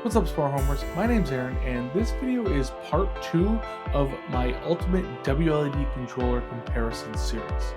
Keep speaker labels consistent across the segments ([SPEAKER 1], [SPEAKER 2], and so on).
[SPEAKER 1] What's up, Smart Homers? My name's Aaron, and this video is part 2 of my ultimate WLED controller comparison series.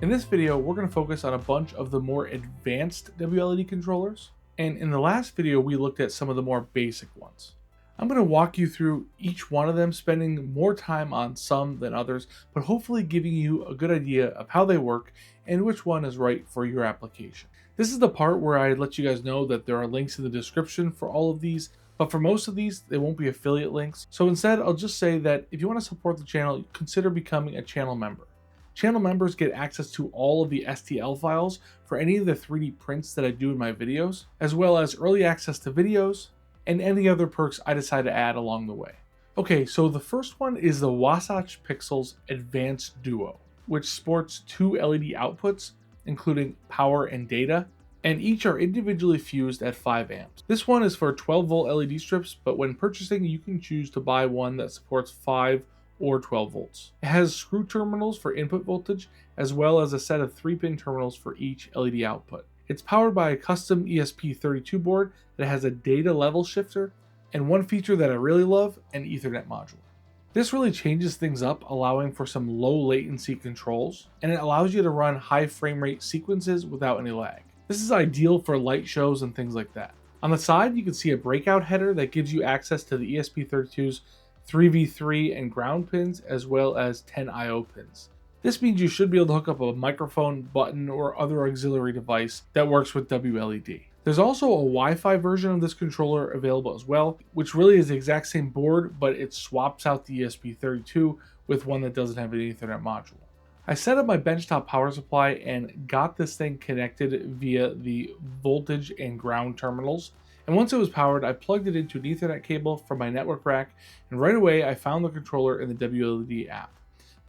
[SPEAKER 1] In this video, we're going to focus on a bunch of the more advanced WLED controllers, and in the last video, we looked at some of the more basic ones. I'm going to walk you through each one of them, spending more time on some than others, but hopefully giving you a good idea of how they work and which one is right for your application. This is the part where I let you guys know that there are links in the description for all of these, but for most of these, they won't be affiliate links. So instead, I'll just say that if you want to support the channel, consider becoming a channel member. Channel members get access to all of the STL files for any of the 3D prints that I do in my videos, as well as early access to videos, and any other perks I decide to add along the way. Okay, so the first one is the Wasach Pixels Advanced Duo, which sports 2 LED outputs, including power and data, and each are individually fused at 5 amps. This one is for 12 volt LED strips, but when purchasing, you can choose to buy one that supports 5 or 12 volts. It has screw terminals for input voltage, as well as a set of 3-pin terminals for each LED output. It's powered by a custom ESP32 board that has a data level shifter, and one feature that I really love, an Ethernet module. This really changes things up, allowing for some low latency controls, and it allows you to run high frame rate sequences without any lag. This is ideal for light shows and things like that. On the side, you can see a breakout header that gives you access to the ESP32's 3v3 and ground pins, as well as 10 I/O pins. This means you should be able to hook up a microphone, button, or other auxiliary device that works with WLED. There's also a Wi-Fi version of this controller available as well, which really is the exact same board, but it swaps out the ESP32 with one that doesn't have an Ethernet module. I set up my benchtop power supply and got this thing connected via the voltage and ground terminals. And once it was powered, I plugged it into an Ethernet cable from my network rack, and right away I found the controller in the WLED app.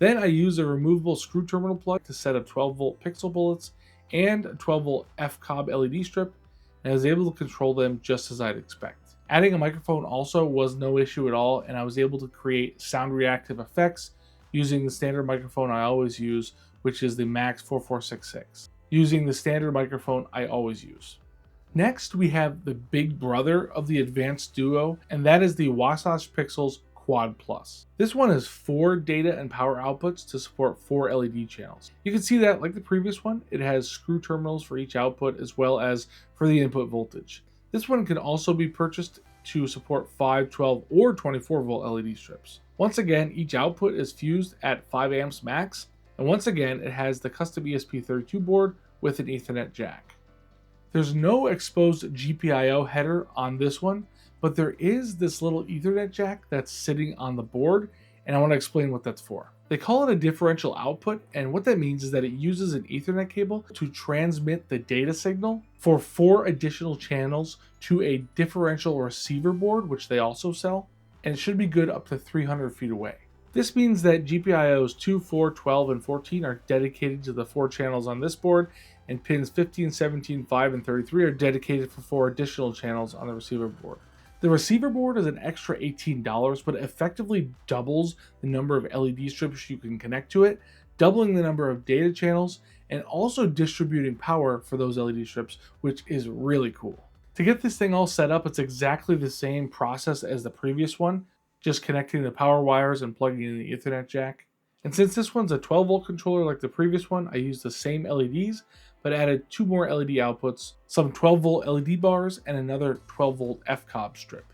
[SPEAKER 1] Then I used a removable screw terminal plug to set up 12 volt pixel bullets and a 12 volt FCOB LED strip, and I was able to control them just as I'd expect. Adding a microphone also was no issue at all, and I was able to create sound reactive effects using the standard microphone I always use, which is the Max 4466, using the standard microphone I always use. Next, we have the big brother of the Advanced Duo, and that is the Wasach Pixels Quad Plus. This one has 4 data and power outputs to support 4 LED channels. You can see that, like the previous one, it has screw terminals for each output as well as for the input voltage. This one can also be purchased to support 5, 12, or 24 volt LED strips. Once again, each output is fused at 5 amps max, and once again, it has the custom ESP32 board with an Ethernet jack. There's no exposed GPIO header on this one, but there is this little Ethernet jack that's sitting on the board, and I want to explain what that's for. They call it a differential output, and what that means is that it uses an Ethernet cable to transmit the data signal for 4 additional channels to a differential receiver board, which they also sell, and it should be good up to 300 feet away. This means that GPIOs 2, 4, 12, and 14 are dedicated to the 4 channels on this board, and pins 15, 17, 5, and 33 are dedicated for 4 additional channels on the receiver board. The receiver board is an extra $18, but it effectively doubles the number of LED strips you can connect to it, doubling the number of data channels, and also distributing power for those LED strips, which is really cool. To get this thing all set up, it's exactly the same process as the previous one, just connecting the power wires and plugging in the Ethernet jack. And since this one's a 12 volt controller like the previous one, I used the same LEDs, but added 2 more LED outputs, some 12 volt LED bars, and another 12 volt FCOB strip.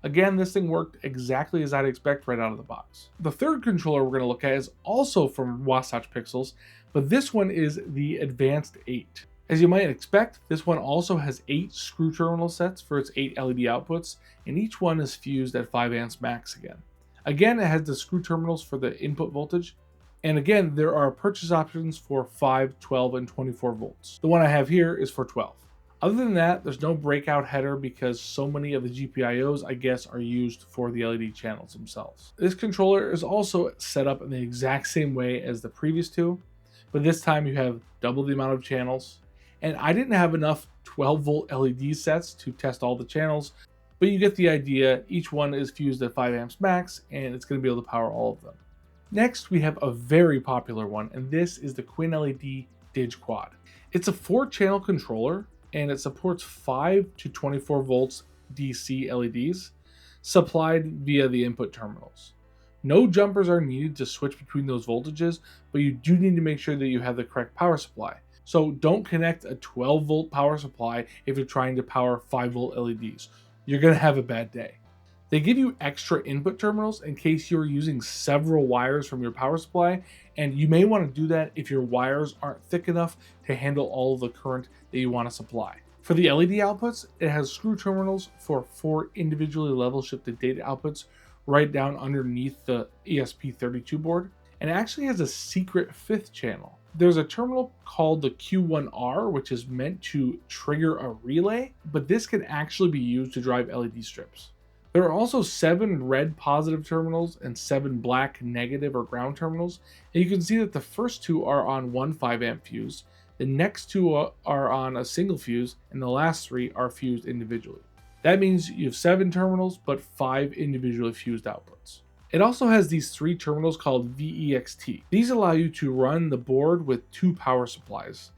[SPEAKER 1] Again, this thing worked exactly as I'd expect right out of the box. The third controller we're going to look at is also from Wasach Pixels, but this one is the Advanced 8. As you might expect, this one also has 8 screw terminal sets for its 8 LED outputs, and each one is fused at 5 amps max again. Again, it has the screw terminals for the input voltage, and again, there are purchase options for 5, 12, and 24 volts. The one I have here is for 12. Other than that, there's no breakout header because so many of the GPIOs, I guess, are used for the LED channels themselves. This controller is also set up in the exact same way as the previous two, but this time you have double the amount of channels. And I didn't have enough 12 volt LED sets to test all the channels, but you get the idea. Each one is fused at 5 amps max, and it's going to be able to power all of them. Next, we have a very popular one, and this is the QuinnLED Dig-Quad. It's a 4-channel controller, and it supports 5 to 24 volts DC LEDs supplied via the input terminals. No jumpers are needed to switch between those voltages, but you do need to make sure that you have the correct power supply. So don't connect a 12 volt power supply if you're trying to power 5 volt LEDs. You're going to have a bad day. They give you extra input terminals in case you're using several wires from your power supply, and you may want to do that if your wires aren't thick enough to handle all of the current that you want to supply. For the LED outputs, it has screw terminals for 4 individually level shifted data outputs right down underneath the ESP32 board, and it actually has a secret 5th channel. There's a terminal called the Q1R, which is meant to trigger a relay, but this can actually be used to drive LED strips. There are also 7 red positive terminals and 7 black negative or ground terminals, and you can see that the first 2 are on one 5 amp fuse, the next 2 are on a single fuse, and the last 3 are fused individually. That means you have 7 terminals, but 5 individually fused outputs. It also has these 3 terminals called VEXT. These allow you to run the board with 2 power supplies.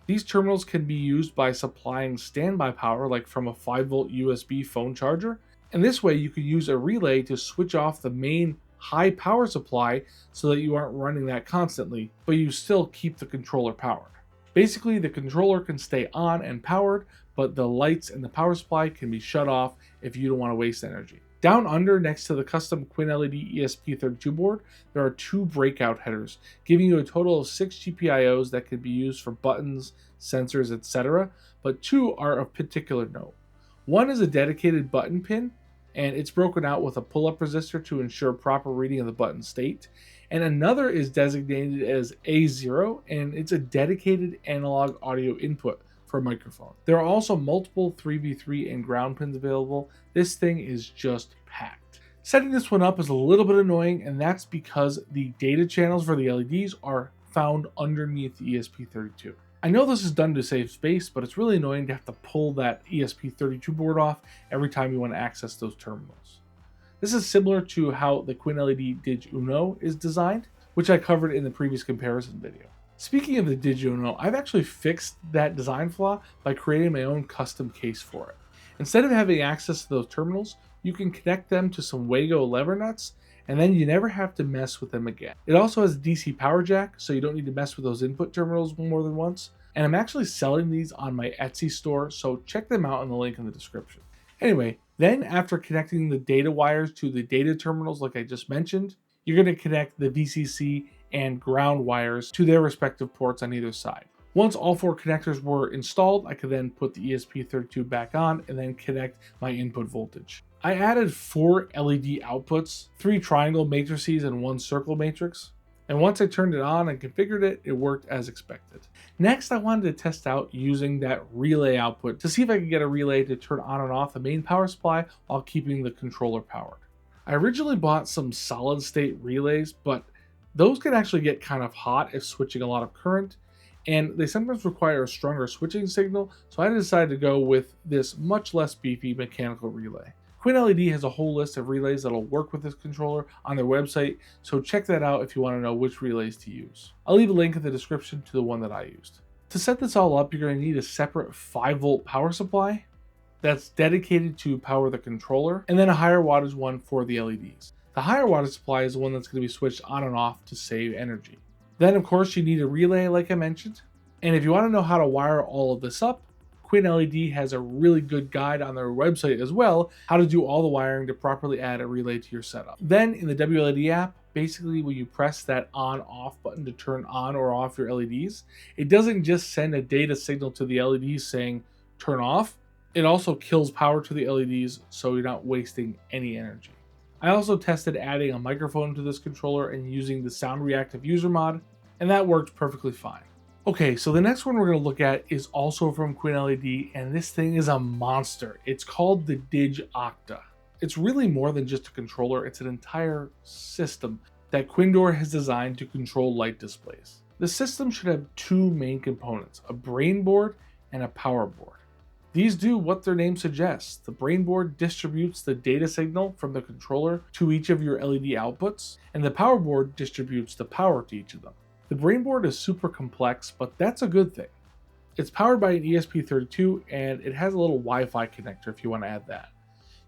[SPEAKER 1] These terminals can be used by supplying standby power, like from a 5 volt USB phone charger, and this way you could use a relay to switch off the main high power supply so that you aren't running that constantly, but you still keep the controller powered. Basically, the controller can stay on and powered, but the lights and the power supply can be shut off if you don't want to waste energy. Down under, next to the custom QuinnLED ESP32 board, there are 2 breakout headers, giving you a total of 6 GPIOs that can be used for buttons, sensors, etc., but 2 are of particular note. One is a dedicated button pin, and it's broken out with a pull-up resistor to ensure proper reading of the button state. And another is designated as A0, and it's a dedicated analog audio input for a microphone. There are also multiple 3v3 and ground pins available. This thing is just packed. Setting this one up is a little bit annoying, and that's because the data channels for the LEDs are found underneath the ESP32. I know this is done to save space, but it's really annoying to have to pull that ESP32 board off every time you want to access those terminals. This is similar to how the QuinnLED Dig-Uno is designed, which I covered in the previous comparison video. Speaking of the Dig-Uno, I've actually fixed that design flaw by creating my own custom case for it. Instead of having access to those terminals, you can connect them to some WLED lever nuts, and then you never have to mess with them again. It also has a DC power jack, so you don't need to mess with those input terminals more than once. And I'm actually selling these on my Etsy store, so check them out in the link in the description. Anyway, then after connecting the data wires to the data terminals like I just mentioned, you're going to connect the VCC and ground wires to their respective ports on either side. Once all 4 connectors were installed, I could then put the ESP32 back on and then connect my input voltage. I added 4 LED outputs, 3 triangle matrices and 1 circle matrix. And once I turned it on and configured it, it worked as expected. Next, I wanted to test out using that relay output to see if I could get a relay to turn on and off the main power supply while keeping the controller powered. I originally bought some solid state relays, but those can actually get kind of hot if switching a lot of current, and they sometimes require a stronger switching signal, so I decided to go with this much less beefy mechanical relay. QuinnLED has a whole list of relays that'll work with this controller on their website, so check that out if you want to know which relays to use. I'll leave a link in the description to the one that I used. To set this all up, you're going to need a separate 5 volt power supply that's dedicated to power the controller, and then a higher wattage one for the LEDs. The higher wattage supply is the one that's going to be switched on and off to save energy. Then of course you need a relay like I mentioned, and if you want to know how to wire all of this up, QuinnLED has a really good guide on their website as well, how to do all the wiring to properly add a relay to your setup. Then in the WLED app, basically when you press that on-off button to turn on or off your LEDs, it doesn't just send a data signal to the LEDs saying turn off, it also kills power to the LEDs so you're not wasting any energy. I also tested adding a microphone to this controller and using the sound reactive user mod, and that worked perfectly fine. Okay, so the next one we're going to look at is also from QuinnLED, and this thing is a monster. It's called the Dig-Octa. It's really more than just a controller, it's an entire system that Quindor has designed to control light displays. The system should have 2 main components, a brain board and a power board. These do what their name suggests. The brainboard distributes the data signal from the controller to each of your LED outputs, and the power board distributes the power to each of them. The brainboard is super complex, but that's a good thing. It's powered by an ESP32, and it has a little Wi-Fi connector if you want to add that.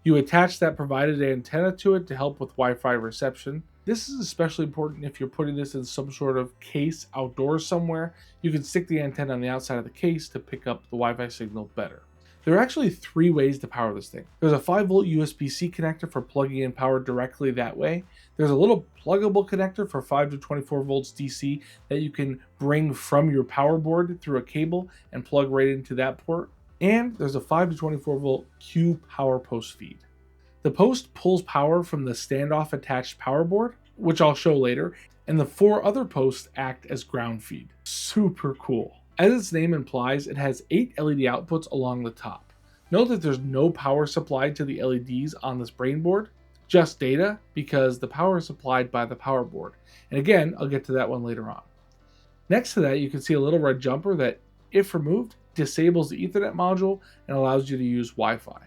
[SPEAKER 1] You attach that provided antenna to it to help with Wi-Fi reception. This is especially important if you're putting this in some sort of case outdoors somewhere. You can stick the antenna on the outside of the case to pick up the Wi-Fi signal better. There are actually 3 ways to power this thing. There's a 5-volt USB-C connector for plugging in power directly that way. There's a little pluggable connector for 5 to 24 volts DC that you can bring from your power board through a cable and plug right into that port. And there's a 5 to 24 volt Q power post feed. The post pulls power from the standoff attached power board, which I'll show later, and the 4 other posts act as ground feed. Super cool. As its name implies, it has 8 LED outputs along the top. Note that there's no power supplied to the LEDs on this brainboard, just data, because the power is supplied by the power board. And again, I'll get to that one later on. Next to that, you can see a little red jumper that, if removed, disables the Ethernet module and allows you to use Wi-Fi.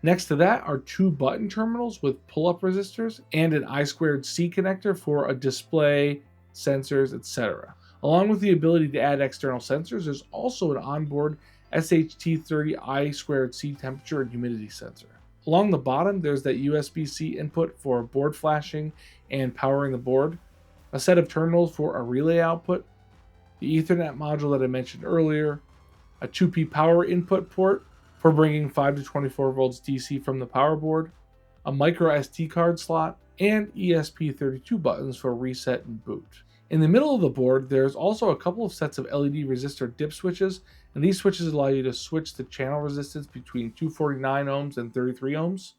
[SPEAKER 1] Next to that are 2 button terminals with pull-up resistors and an I2C connector for a display, sensors, etc. Along with the ability to add external sensors, there's also an onboard SHT30 I2C temperature and humidity sensor. Along the bottom, there's that USB-C input for board flashing and powering the board, a set of terminals for a relay output, the Ethernet module that I mentioned earlier, a 2P power input port for bringing 5 to 24 volts DC from the power board, a micro SD card slot, and ESP32 buttons for reset and boot. In the middle of the board, there's also a couple of sets of LED resistor dip switches, and these switches allow you to switch the channel resistance between 249 ohms and 33 ohms.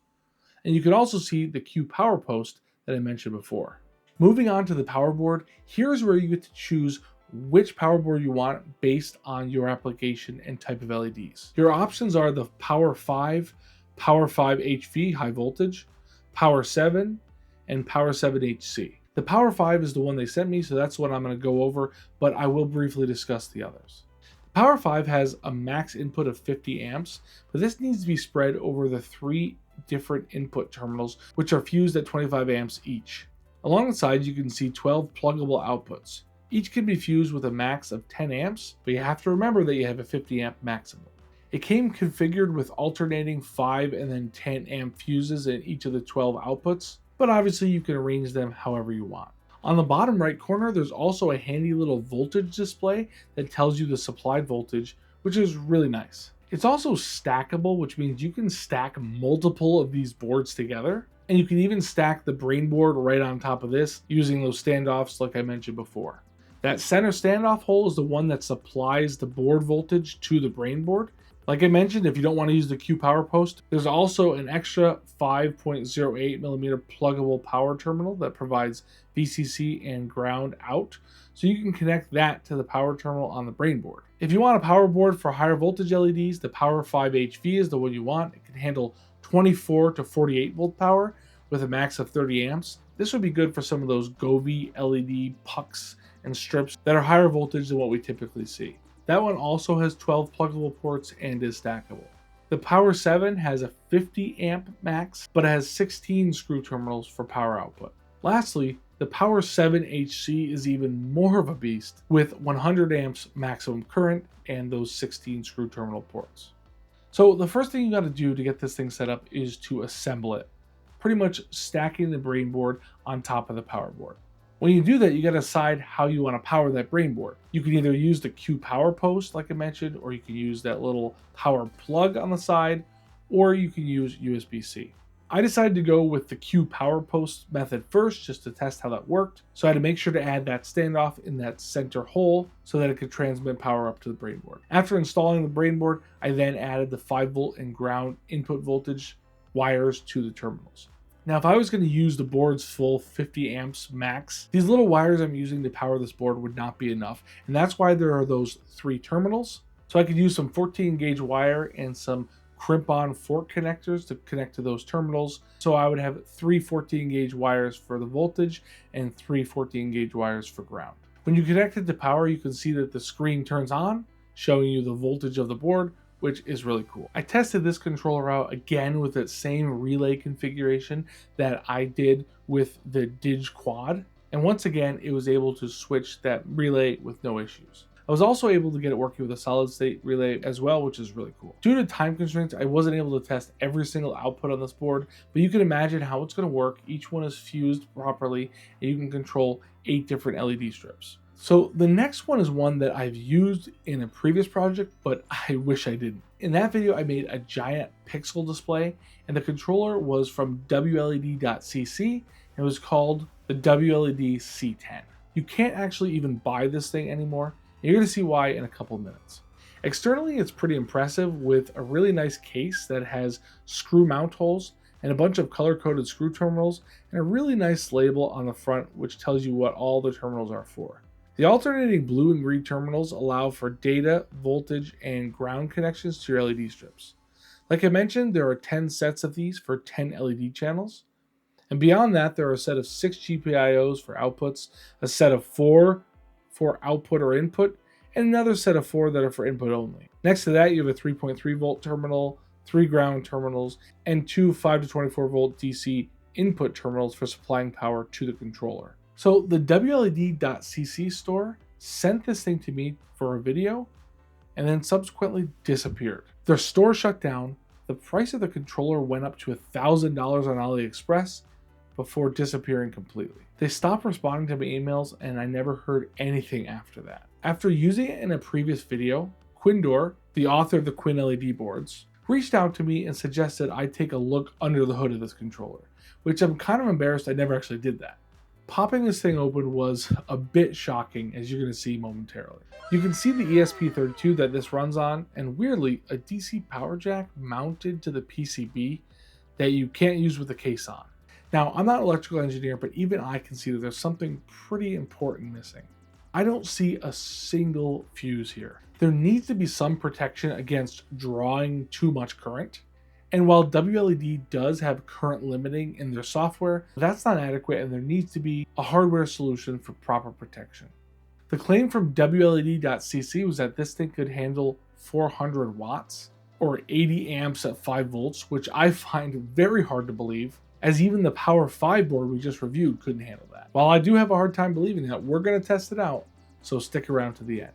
[SPEAKER 1] And you can also see the Q power post that I mentioned before. Moving on to the power board, here's where you get to choose which power board you want based on your application and type of LEDs. Your options are the Power 5, Power 5 HV high voltage, Power 7, and Power 7 HC. The Power 5 is the one they sent me, so that's what I'm going to go over, but I will briefly discuss the others. The Power 5 has a max input of 50 amps, but this needs to be spread over the 3 different input terminals, which are fused at 25 amps each. Along the side, you can see 12 pluggable outputs. Each can be fused with a max of 10 amps, but you have to remember that you have a 50 amp maximum. It came configured with alternating 5 and then 10 amp fuses in each of the 12 outputs, but obviously you can arrange them however you want. On the bottom right corner, there's also a handy little voltage display that tells you the supplied voltage, which is really nice. It's also stackable, which means you can stack multiple of these boards together, and you can even stack the brainboard right on top of this using those standoffs like I mentioned before. That center standoff hole is the one that supplies the board voltage to the brainboard. Like I mentioned, if you don't want to use the Q power post, there's also an extra 5.08 millimeter pluggable power terminal that provides VCC and ground out, so you can connect that to the power terminal on the brainboard. If you want a power board for higher voltage LEDs, the Power 5 HV is the one you want. It can handle 24 to 48 volt power with a max of 30 amps. This would be good for some of those Govee LED pucks and strips that are higher voltage than what we typically see. That one also has 12 pluggable ports and is stackable. The Power 7 has a 50 amp max, but it has 16 screw terminals for power output. Lastly, the Power 7 HC is even more of a beast with 100 amps maximum current and those 16 screw terminal ports. So the first thing you got to do to get this thing set up is to assemble it, pretty much stacking the brainboard on top of the power board. When you do that, you got to decide how you want to power that brainboard. You can either use the Q power post, like I mentioned, or you can use that little power plug on the side, or you can use USB-C. I decided to go with the Q power post method first, just to test how that worked. So I had to make sure to add that standoff in that center hole so that it could transmit power up to the brainboard. After installing the brainboard, I then added the 5 volt and ground input voltage wires to the terminals. Now, if I was going to use the board's full 50 amps max, these little wires I'm using to power this board would not be enough. And that's why there are those 3 terminals. So I could use some 14 gauge wire and some crimp-on fork connectors to connect to those terminals. So I would have 3 14 gauge wires for the voltage and 3 14 gauge wires for ground. When you connect it to power, you can see that the screen turns on, showing you the voltage of the board, which is really cool. I tested this controller out again with that same relay configuration that I did with the Dig-Quad, and once again it was able to switch that relay with no issues. I was also able to get it working with a solid state relay as well, which is really cool. Due to time constraints, I wasn't able to test every single output on this board, but you can imagine how it's going to work. Each one is fused properly, and you can control 8 different LED strips. So the next one is one that I've used in a previous project, but I wish I didn't. In that video, I made a giant pixel display, and the controller was from WLED.CC, and it was called the WLED-C10. You can't actually even buy this thing anymore. You're going to see why in a couple minutes. Externally, it's pretty impressive with a really nice case that has screw mount holes and a bunch of color-coded screw terminals and a really nice label on the front which tells you what all the terminals are for. The alternating blue and green terminals allow for data, voltage, and ground connections to your LED strips. Like I mentioned, there are 10 sets of these for 10 LED channels. And beyond that, there are a set of 6 GPIOs for outputs, a set of 4 for output or input, and another set of 4 that are for input only. Next to that, you have a 3.3 volt terminal, 3 ground terminals, and 2 5 to 24 volt DC input terminals for supplying power to the controller. So the WLED.CC store sent this thing to me for a video and then subsequently disappeared. Their store shut down, the price of the controller went up to $1,000 on AliExpress before disappearing completely. They stopped responding to my emails and I never heard anything after that. After using it in a previous video, Quindor, the author of the QuinnLED boards, reached out to me and suggested I take a look under the hood of this controller, which I'm kind of embarrassed I never actually did that. Popping this thing open was a bit shocking, as you're going to see momentarily. You can see the ESP32 that this runs on, and weirdly, a DC power jack mounted to the PCB that you can't use with the case on. Now, I'm not an electrical engineer, but even I can see that there's something pretty important missing. I don't see a single fuse here. There needs to be some protection against drawing too much current. And while WLED does have current limiting in their software, that's not adequate and there needs to be a hardware solution for proper protection. The claim from WLED.CC was that this thing could handle 400 watts or 80 amps at 5 volts, which I find very hard to believe, as even the Power 5 board we just reviewed couldn't handle that. While I do have a hard time believing that, we're going to test it out, so stick around to the end.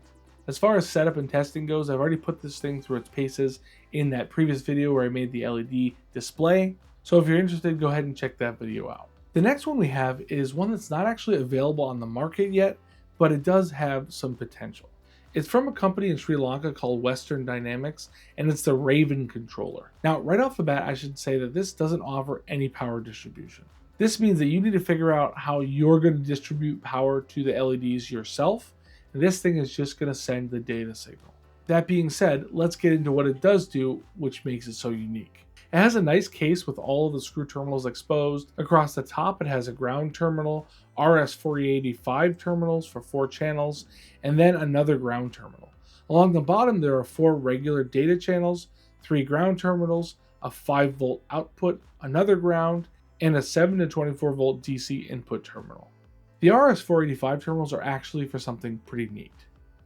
[SPEAKER 1] As far as setup and testing goes, I've already put this thing through its paces in that previous video where I made the LED display, so if you're interested, go ahead and check that video out. The next one we have is one that's not actually available on the market yet, but it does have some potential. It's from a company in Sri Lanka called Western Dynamics, and it's the Raven controller. Now, right off the bat, I should say that this doesn't offer any power distribution. This means that you need to figure out how you're going to distribute power to the LEDs yourself, and this thing is just going to send the data signal. That being said, let's get into what it does do, which makes it so unique. It has a nice case with all of the screw terminals exposed. Across the top, it has a ground terminal, RS485 terminals for 4 channels, and then another ground terminal. Along the bottom, there are 4 regular data channels, 3 ground terminals, a 5 volt output, another ground, and a 7 to 24 volt DC input terminal. The RS485 terminals are actually for something pretty neat.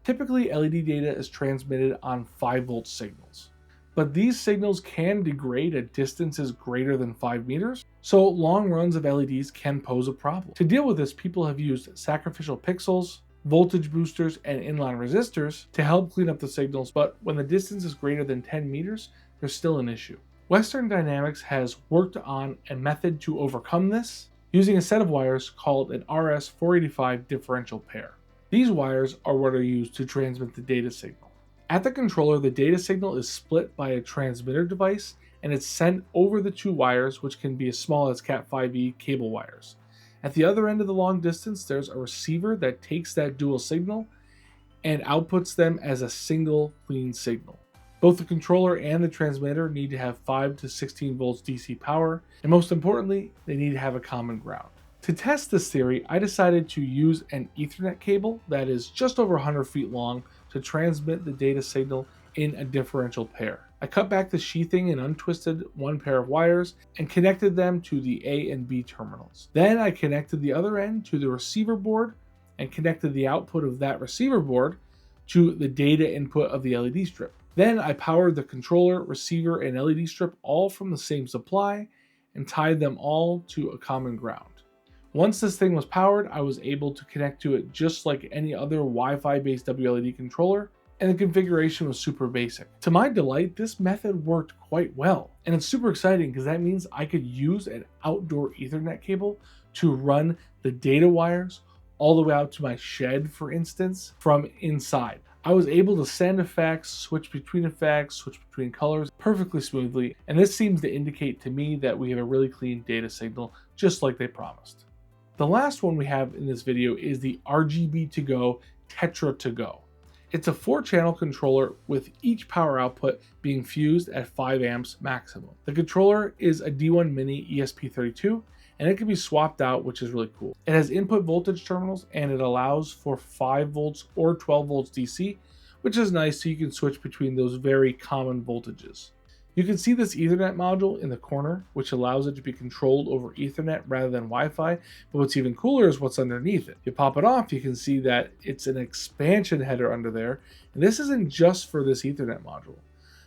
[SPEAKER 1] Typically, LED data is transmitted on 5 volt signals. But these signals can degrade at distances greater than 5 meters, so long runs of LEDs can pose a problem. To deal with this, people have used sacrificial pixels, voltage boosters, and inline resistors to help clean up the signals, but when the distance is greater than 10 meters, there's still an issue. Western Dynamics has worked on a method to overcome this using a set of wires called an RS485 differential pair. These wires are what are used to transmit the data signal. At the controller, the data signal is split by a transmitter device and it's sent over the 2 wires, which can be as small as Cat5e cable wires. At the other end of the long distance, there's a receiver that takes that dual signal and outputs them as a single clean signal. Both the controller and the transmitter need to have 5 to 16 volts DC power, and most importantly, they need to have a common ground. To test this theory, I decided to use an Ethernet cable that is just over 100 feet long to transmit the data signal in a differential pair. I cut back the sheathing and untwisted 1 pair of wires and connected them to the A and B terminals. Then I connected the other end to the receiver board and connected the output of that receiver board to the data input of the LED strip. Then I powered the controller, receiver, and LED strip all from the same supply and tied them all to a common ground. Once this thing was powered, I was able to connect to it just like any other Wi-Fi based WLED controller, and the configuration was super basic. To my delight, this method worked quite well, and it's super exciting because that means I could use an outdoor Ethernet cable to run the data wires all the way out to my shed, for instance, from inside. I was able to send effects, switch between colors perfectly smoothly, and this seems to indicate to me that we have a really clean data signal, just like they promised. The last one we have in this video is the RGB2GO Tetra2Go. It's a 4-channel controller with each power output being fused at 5 amps maximum. The controller is a D1 Mini ESP32, and it can be swapped out, which is really cool. It has input voltage terminals, and it allows for 5 volts or 12 volts DC, which is nice so you can switch between those very common voltages. You can see this Ethernet module in the corner, which allows it to be controlled over Ethernet rather than Wi-Fi, but what's even cooler is what's underneath it. If you pop it off, you can see that it's an expansion header under there, and this isn't just for this Ethernet module.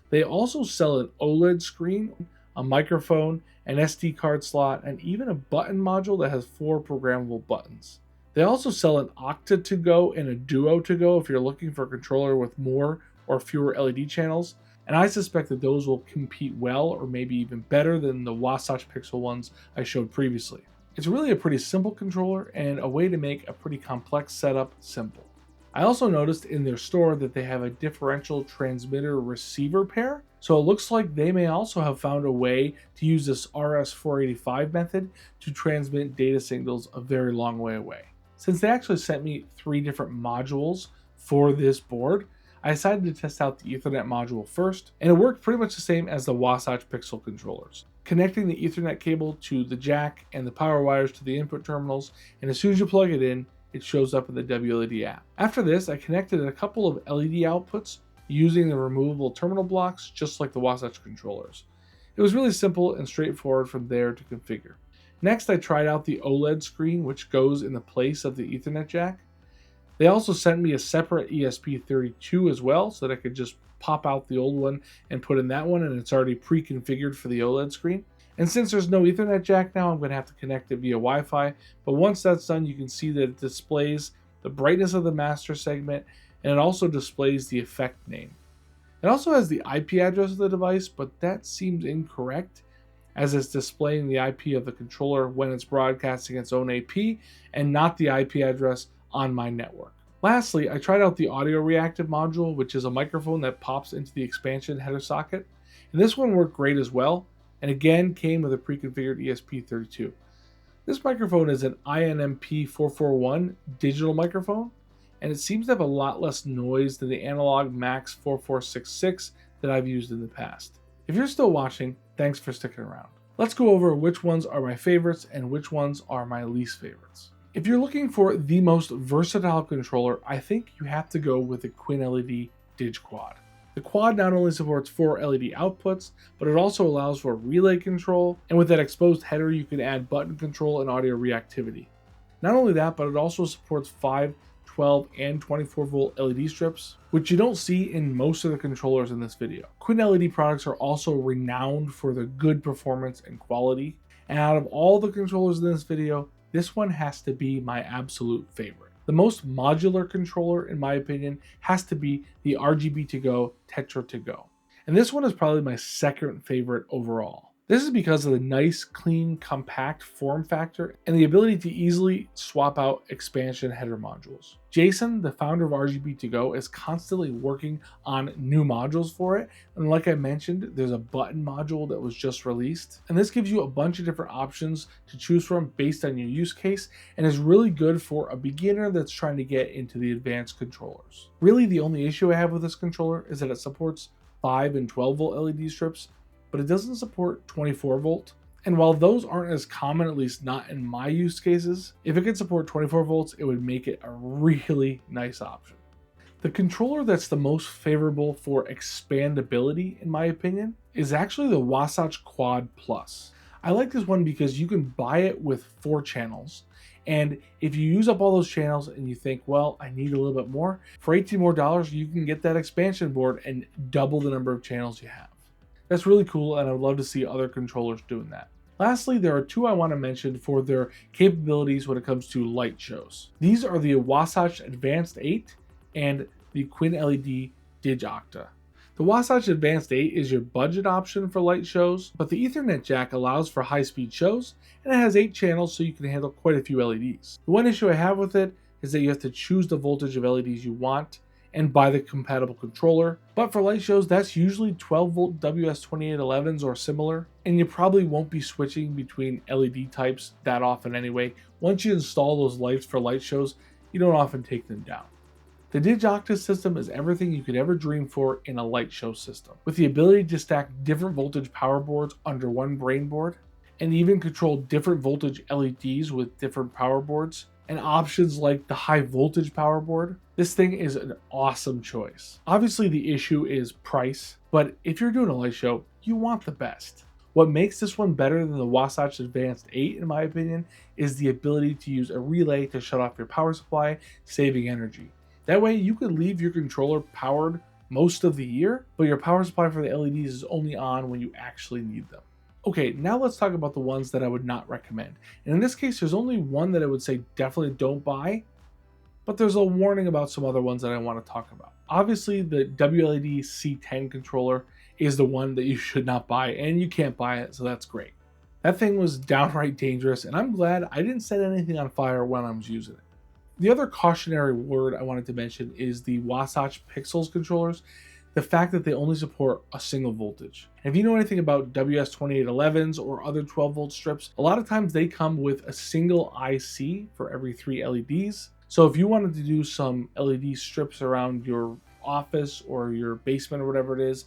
[SPEAKER 1] They also sell an OLED screen, a microphone, an SD card slot, and even a button module that has 4 programmable buttons. They also sell an Octa2Go and a Duo2Go if you're looking for a controller with more or fewer LED channels, and I suspect that those will compete well or maybe even better than the Wasatch Pixel ones I showed previously. It's really a pretty simple controller and a way to make a pretty complex setup simple. I also noticed in their store that they have a differential transmitter receiver pair, so it looks like they may also have found a way to use this RS485 method to transmit data signals a very long way away. Since they actually sent me 3 different modules for this board, I decided to test out the Ethernet module first, and it worked pretty much the same as the Wasatch Pixel controllers. Connecting the Ethernet cable to the jack and the power wires to the input terminals, and as soon as you plug it in, it shows up in the WLED app. After this, I connected a couple of LED outputs using the removable terminal blocks, just like the Wasatch controllers. It was really simple and straightforward from there to configure. Next, I tried out the OLED screen, which goes in the place of the Ethernet jack. They also sent me a separate ESP32 as well, so that I could just pop out the old one and put in that one, and it's already pre-configured for the OLED screen. And since there's no Ethernet jack now, I'm going to have to connect it via Wi-Fi, but once that's done, you can see that it displays the brightness of the master segment, and it also displays the effect name. It also has the IP address of the device, but that seems incorrect, as it's displaying the IP of the controller when it's broadcasting its own AP, and not the IP address on my network. Lastly, I tried out the audio reactive module, which is a microphone that pops into the expansion header socket, and this one worked great as well, and again came with a pre-configured ESP32. This microphone is an INMP441 digital microphone, and it seems to have a lot less noise than the analog Max 4466 that I've used in the past. If you're still watching, thanks for sticking around. Let's go over which ones are my favorites and which ones are my least favorites. If you're looking for the most versatile controller, I think you have to go with the QuinnLED Dig-Quad. The quad not only supports 4 LED outputs, but it also allows for relay control, and with that exposed header you can add button control and audio reactivity. Not only that, but it also supports 5, 12, and 24 volt LED strips, which you don't see in most of the controllers in this video. QuinnLED products are also renowned for their good performance and quality, and out of all the controllers in this video, this one has to be my absolute favorite. The most modular controller, in my opinion, has to be the RGB2GO Tetra2Go. And this one is probably my second favorite overall. This is because of the nice, clean, compact form factor and the ability to easily swap out expansion header modules. Jason, the founder of RGB2GO, is constantly working on new modules for it. And like I mentioned, there's a button module that was just released. And this gives you a bunch of different options to choose from based on your use case, and is really good for a beginner that's trying to get into the advanced controllers. Really, the only issue I have with this controller is that it supports 5 and 12 volt LED strips, but it doesn't support 24 volt. And while those aren't as common, at least not in my use cases, if it could support 24 volts, it would make it a really nice option. The controller that's the most favorable for expandability, in my opinion, is actually the Wasach Quad Plus. I like this one because you can buy it with 4 channels, And if you use up all those channels and you think, well, I need a little bit more, for $18 more, you can get that expansion board and double the number of channels you have. That's really cool, and I would love to see other controllers doing that. Lastly, there are two I want to mention for their capabilities when it comes to light shows. These are the Wasatch Advanced 8 and the QuinnLED Dig-Octa. The Wasatch Advanced 8 is your budget option for light shows, but the Ethernet jack allows for high-speed shows, and it has 8 channels so you can handle quite a few LEDs. The one issue I have with it is that you have to choose the voltage of LEDs you want and buy the compatible controller, but for light shows that's usually 12-volt WS2811s or similar, and you probably won't be switching between LED types that often anyway. Once you install those lights for light shows, you don't often take them down. The Dig-Octa system is everything you could ever dream for in a light show system, with the ability to stack different voltage power boards under one brain board, and even control different voltage LEDs with different power boards, and options like the high voltage power board. This thing is an awesome choice. Obviously the issue is price, but if you're doing a light show, you want the best. What makes this one better than the Wasatch Advanced 8 in my opinion is the ability to use a relay to shut off your power supply, saving energy. That way you could leave your controller powered most of the year, but your power supply for the LEDs is only on when you actually need them. Okay, now let's talk about the ones that I would not recommend. And in this case, there's only one that I would say definitely don't buy, but there's a warning about some other ones that I want to talk about. Obviously, the WLED-CC Controller is the one that you should not buy, and you can't buy it, so that's great. That thing was downright dangerous, and I'm glad I didn't set anything on fire when I was using it. The other cautionary word I wanted to mention is the Wasach Pixels controllers. The fact that they only support a single voltage. And if you know anything about WS2811s or other 12-volt strips, a lot of times they come with a single IC for every 3 LEDs. So if you wanted to do some LED strips around your office or your basement or whatever it is,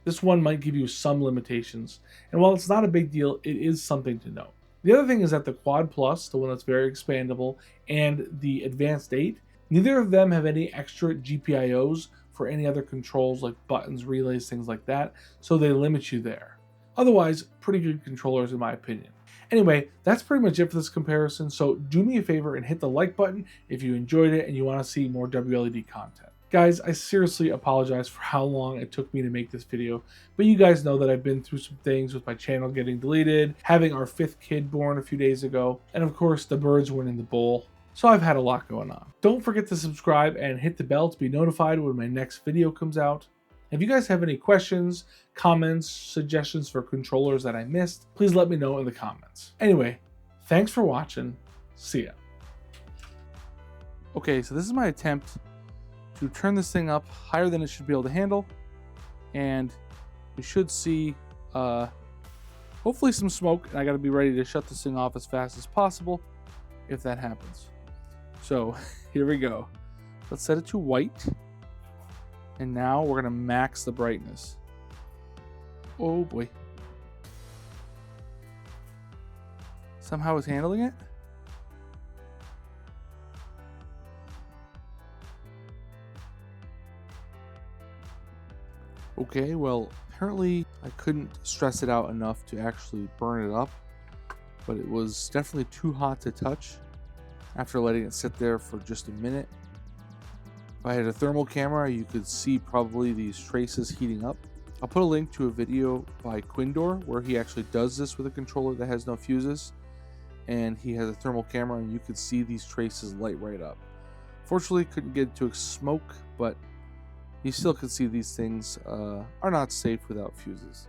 [SPEAKER 1] this one might give you some limitations. And while it's not a big deal, it is something to know. The other thing is that the Quad Plus, the one that's very expandable, and the Advanced 8, neither of them have any extra GPIOs for any other controls like buttons, relays, things like that, so they limit you there. Otherwise, pretty good controllers in my opinion. Anyway, that's pretty much it for this comparison, so do me a favor and hit the like button if you enjoyed it and you want to see more WLED content. Guys, I seriously apologize for how long it took me to make this video, but you guys know that I've been through some things with my channel getting deleted, having our 5th kid born a few days ago, and of course the birds winning the bowl. So I've had a lot going on. Don't forget to subscribe and hit the bell to be notified when my next video comes out. If you guys have any questions, comments, suggestions for controllers that I missed, please let me know in the comments. Anyway, thanks for watching. See ya. Okay, so this is my attempt to turn this thing up higher than it should be able to handle. And you should see hopefully some smoke, and I gotta be ready to shut this thing off as fast as possible if that happens. So here we go. Let's set it to white. And now we're gonna max the brightness. Oh boy. Somehow it's handling it. Okay, well, apparently I couldn't stress it out enough to actually burn it up, but it was definitely too hot to touch after letting it sit there for just a minute. If I had a thermal camera, you could see probably these traces heating up. I'll put a link to a video by QuinnDOR where he actually does this with a controller that has no fuses, and he has a thermal camera and you could see these traces light right up. Fortunately, couldn't get to smoke, but you still can see these things are not safe without fuses.